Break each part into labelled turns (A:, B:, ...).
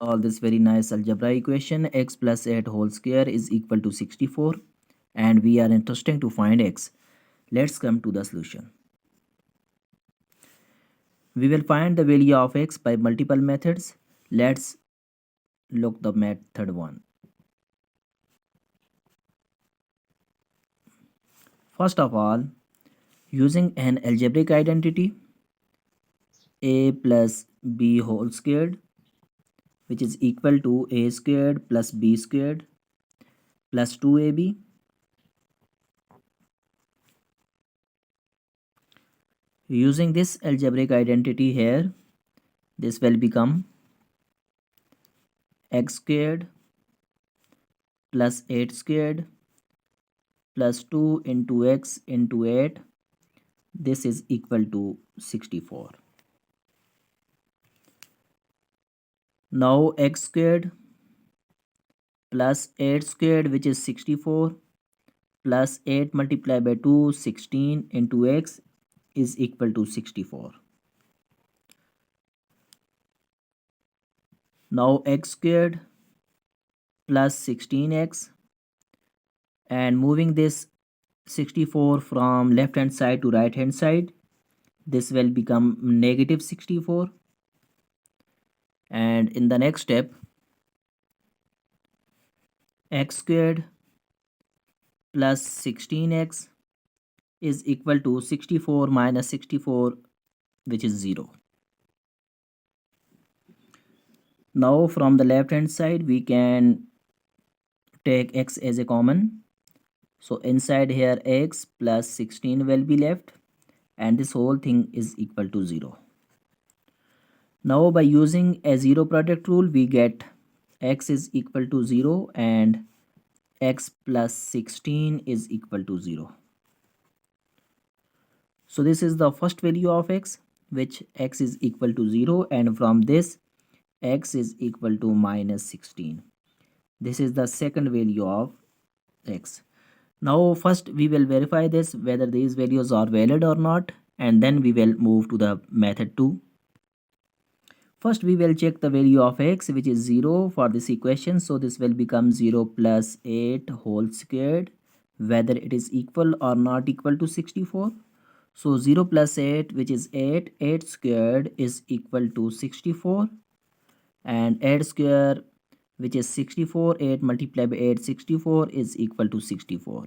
A: All this very nice algebra equation x plus 8 whole square is equal to 64 and we are interested to find x. Let's come to the solution. We will find the value of x by multiple methods. Let's look the method 1. First of all, using an algebraic identity a plus b whole squared, which is equal to a squared plus b squared plus 2ab. Using this algebraic identity here, this will become x squared plus 8 squared plus 2 into x into 8. This is equal to 64. Now x squared plus 8 squared, which is 64, plus 8 multiplied by 2, 16 into x is equal to 64. Now x squared plus 16x, and moving this 64 from left hand side to right hand side, this will become negative 64. And in the next step, x squared plus 16x is equal to 64 minus 64, which is 0. Now from the left hand side we can take x as a common, so inside here x plus 16 will be left and this whole thing is equal to 0. Now by using a zero product rule we get x is equal to 0 and x plus 16 is equal to 0. So this is the first value of x, which x is equal to 0, and from this x is equal to minus 16. This is the second value of x. Now first we will verify this whether these values are valid or not, and then we will move to the method 2. First we will check the value of x, which is 0 for this equation. So this will become 0 plus 8 whole squared, whether it is equal or not equal to 64. So 0 plus 8, which is 8, 8 squared is equal to 64, and 8 square, which is 64, 8 multiplied by 8, 64 is equal to 64.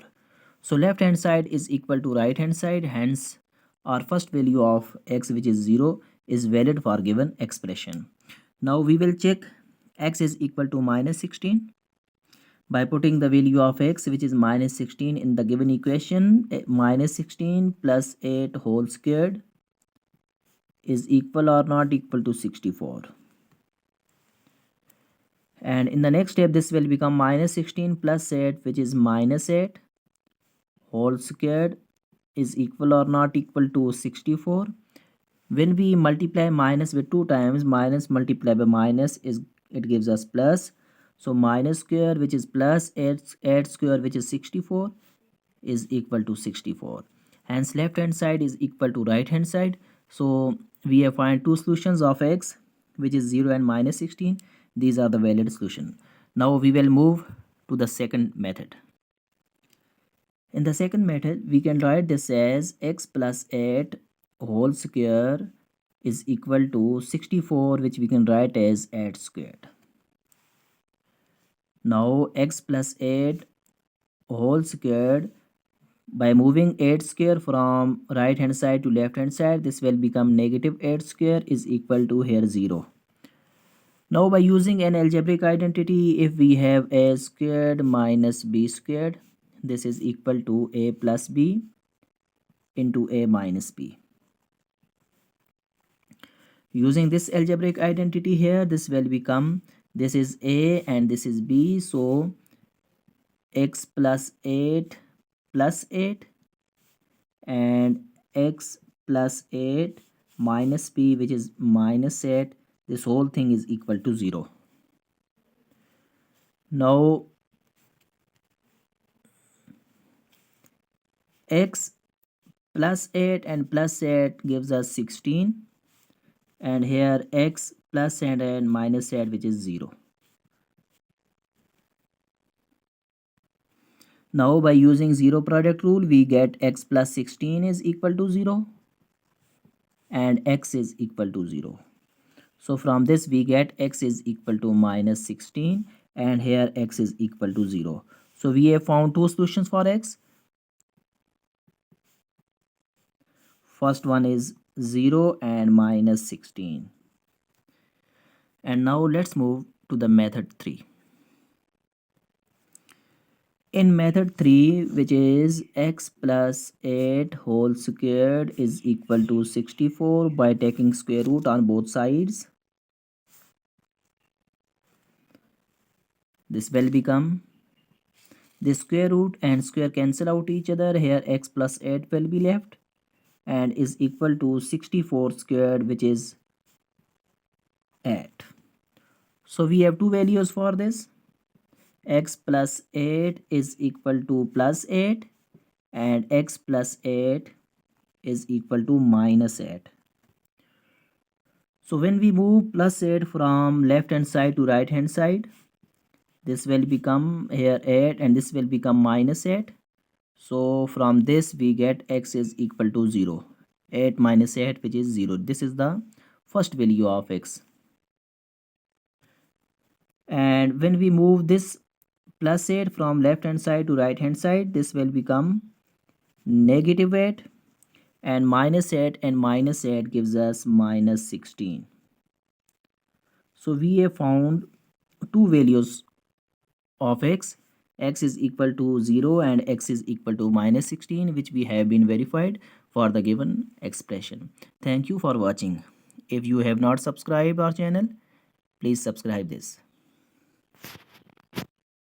A: So left hand side is equal to right hand side, hence our first value of x, which is 0, is valid for given expression. Now we will check x is equal to minus 16 by putting the value of x, which is minus 16, in the given equation. Minus 16 plus 8 whole squared is equal or not equal to 64. And in the next step this will become minus 16 plus 8, which is minus 8 whole squared is equal or not equal to 64. When we multiply minus with 2 times, minus multiplied by minus is, it gives us plus. So minus square, which is plus 8 square, which is 64, is equal to 64. Hence left hand side is equal to right hand side. So we have find two solutions of x, which is 0 and minus 16. These are the valid solution. Now we will move to the second method. In the second method, we can write this as x plus 8 whole square is equal to 64, which we can write as 8 squared. Now x plus 8 whole squared, by moving 8 square from right hand side to left hand side, this will become negative 8 square is equal to here 0. Now by using an algebraic identity, if we have a squared minus b squared, this is equal to a plus b into a minus b. Using this algebraic identity here, this will become, this is a and this is b, so x plus 8 plus 8 and x plus 8 minus b, which is minus 8, this whole thing is equal to 0. Now x plus 8 and plus 8 gives us 16, and here x plus and minus at which is 0. Now by using zero product rule we get x plus 16 is equal to 0 and x is equal to 0. So from this we get x is equal to minus 16 and here x is equal to 0. So we have found two solutions for x. First one is 0 and minus 16. And now let's move to the method 3. In method 3, which is x plus 8 whole squared is equal to 64 by taking square root on both sides, this will become, the square root and square cancel out each other. Here x plus 8 will be left and is equal to 64 squared, which is 8. So we have two values for this. X plus 8 is equal to plus 8 and x plus 8 is equal to minus 8. So when we move plus 8 from left hand side to right hand side, this will become here 8 and this will become minus 8. So from this we get x is equal to 0. 8 minus 8 which is 0. This is the first value of x. And when we move this plus 8 from left hand side to right hand side, this will become negative 8 and minus 8 gives us minus 16. So we have found two values of x. X is equal to 0 and x is equal to minus 16, which we have been verified for the given expression. Thank you for watching. If you have not subscribed our channel, please subscribe this.